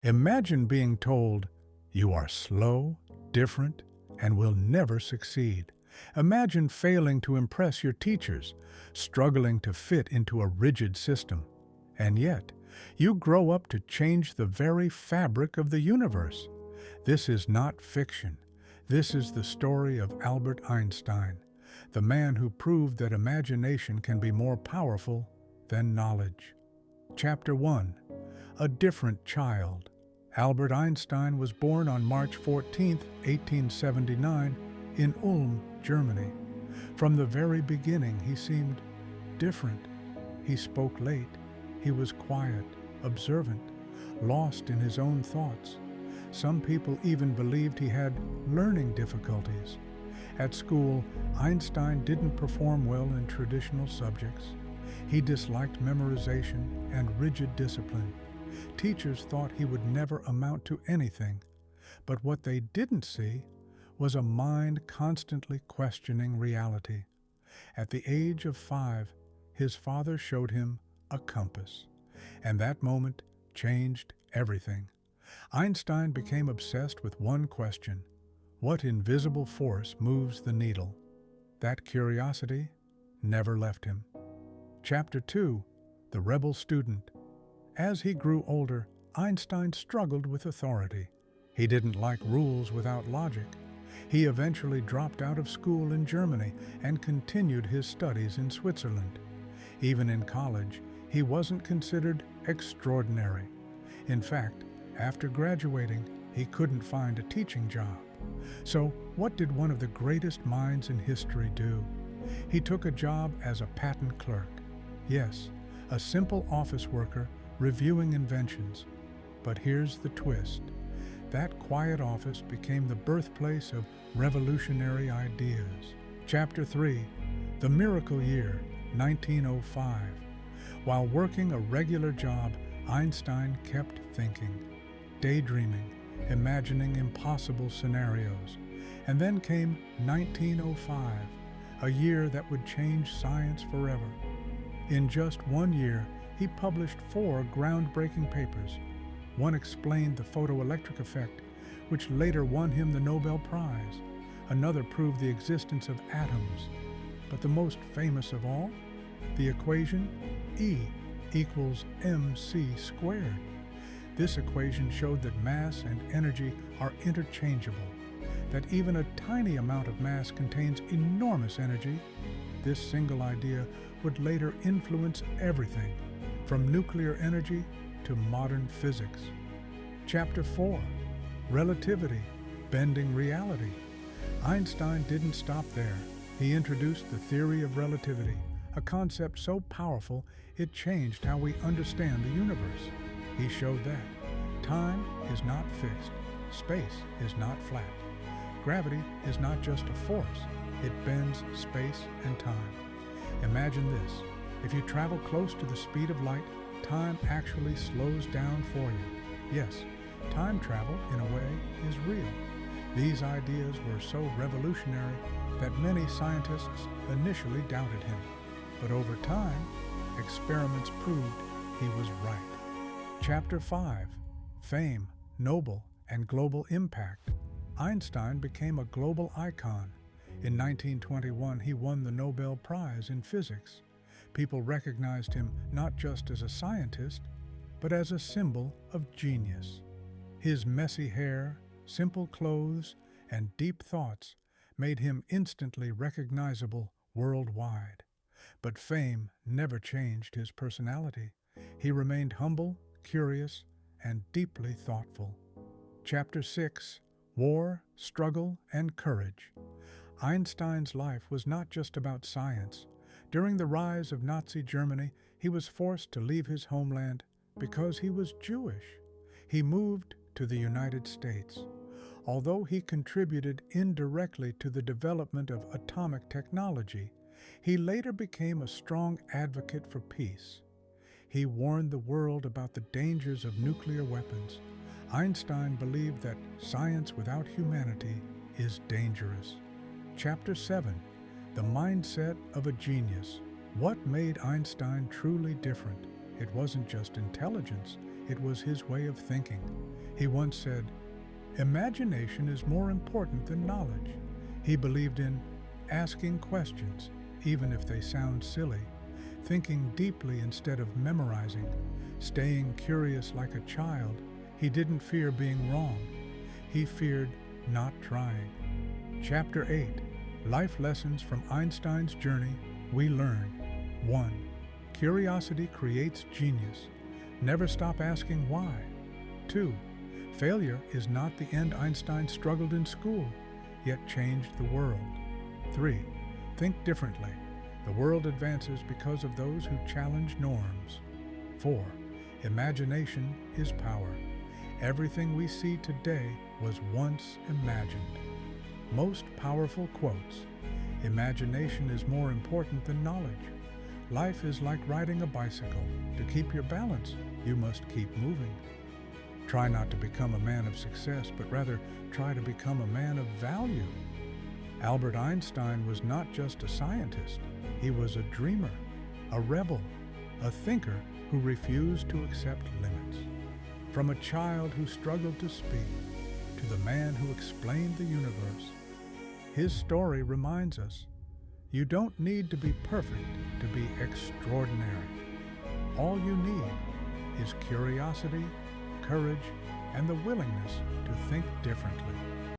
Imagine being told, "You are slow, different, and will never succeed." Imagine failing to impress your teachers, struggling to fit into a rigid system. And yet, you grow up to change the very fabric of the universe. This is not fiction. This is the story of Albert Einstein, the man who proved that imagination can be more powerful than knowledge. Chapter 1. A Different Child. Albert Einstein was born on March 14, 1879, in Ulm, Germany. From the very beginning, he seemed different. He spoke late. He was quiet, observant, lost in his own thoughts. Some people even believed he had learning difficulties. At school, Einstein didn't perform well in traditional subjects. He disliked memorization and rigid discipline. Teachers thought he would never amount to anything. But what they didn't see was a mind constantly questioning reality. At the age of 5, his father showed him a compass, and that moment changed everything. Einstein became obsessed with one question: what invisible force moves the needle? That curiosity never left him. Chapter 2. The Rebel Student. As he grew older, Einstein struggled with authority. He didn't like rules without logic. He eventually dropped out of school in Germany and continued his studies in Switzerland. Even in college, he wasn't considered extraordinary. In fact, after graduating, he couldn't find a teaching job. So, what did one of the greatest minds in history do? He took a job as a patent clerk. Yes, a simple office worker reviewing inventions. But here's the twist. That quiet office became the birthplace of revolutionary ideas. Chapter 3. The Miracle Year, 1905. While working a regular job, Einstein kept thinking, daydreaming, imagining impossible scenarios. And then came 1905, a year that would change science forever. In just 1 year, he published 4 groundbreaking papers. One explained the photoelectric effect, which later won him the Nobel Prize. Another proved the existence of atoms. But the most famous of all, the equation E equals mc squared. This equation showed that mass and energy are interchangeable, that even a tiny amount of mass contains enormous energy. This single idea would later influence everything, from nuclear energy to modern physics. Chapter 4. Relativity, Bending Reality. Einstein didn't stop there. He introduced the theory of relativity, a concept so powerful it changed how we understand the universe. He showed that time is not fixed, space is not flat. Gravity is not just a force, it bends space and time. Imagine this: if you travel close to the speed of light, time actually slows down for you. Yes, time travel, in a way, is real. These ideas were so revolutionary that many scientists initially doubted him. But over time, experiments proved he was right. Chapter 5. Fame, Noble, and Global Impact. Einstein became a global icon. In 1921, he won the Nobel Prize in Physics. People recognized him not just as a scientist, but as a symbol of genius. His messy hair, simple clothes, and deep thoughts made him instantly recognizable worldwide. But fame never changed his personality. He remained humble, curious, and deeply thoughtful. Chapter 6. War, Struggle, and Courage. Einstein's life was not just about science. During the rise of Nazi Germany, he was forced to leave his homeland because he was Jewish. He moved to the United States. Although he contributed indirectly to the development of atomic technology, he later became a strong advocate for peace. He warned the world about the dangers of nuclear weapons. Einstein believed that science without humanity is dangerous. Chapter 7. The Mindset of a Genius. What made Einstein truly different? It wasn't just intelligence, it was his way of thinking. He once said, "Imagination is more important than knowledge." He believed in asking questions, even if they sound silly, thinking deeply instead of memorizing, staying curious like a child. He didn't fear being wrong. He feared not trying. Chapter 8. Life Lessons from Einstein's Journey. We learn. 1. Curiosity creates genius. Never stop asking why. 2. Failure is not the end. Einstein struggled in school, yet changed the world. 3. Think differently. The world advances because of those who challenge norms. 4. Imagination is power. Everything we see today was once imagined. Most powerful quotes. Imagination is more important than knowledge. Life is like riding a bicycle. To keep your balance, you must keep moving. Try not to become a man of success, but rather try to become a man of value. Albert Einstein was not just a scientist. He was a dreamer, a rebel, a thinker who refused to accept limits. From a child who struggled to speak to the man who explained the universe, his story reminds us, you don't need to be perfect to be extraordinary. All you need is curiosity, courage, and the willingness to think differently.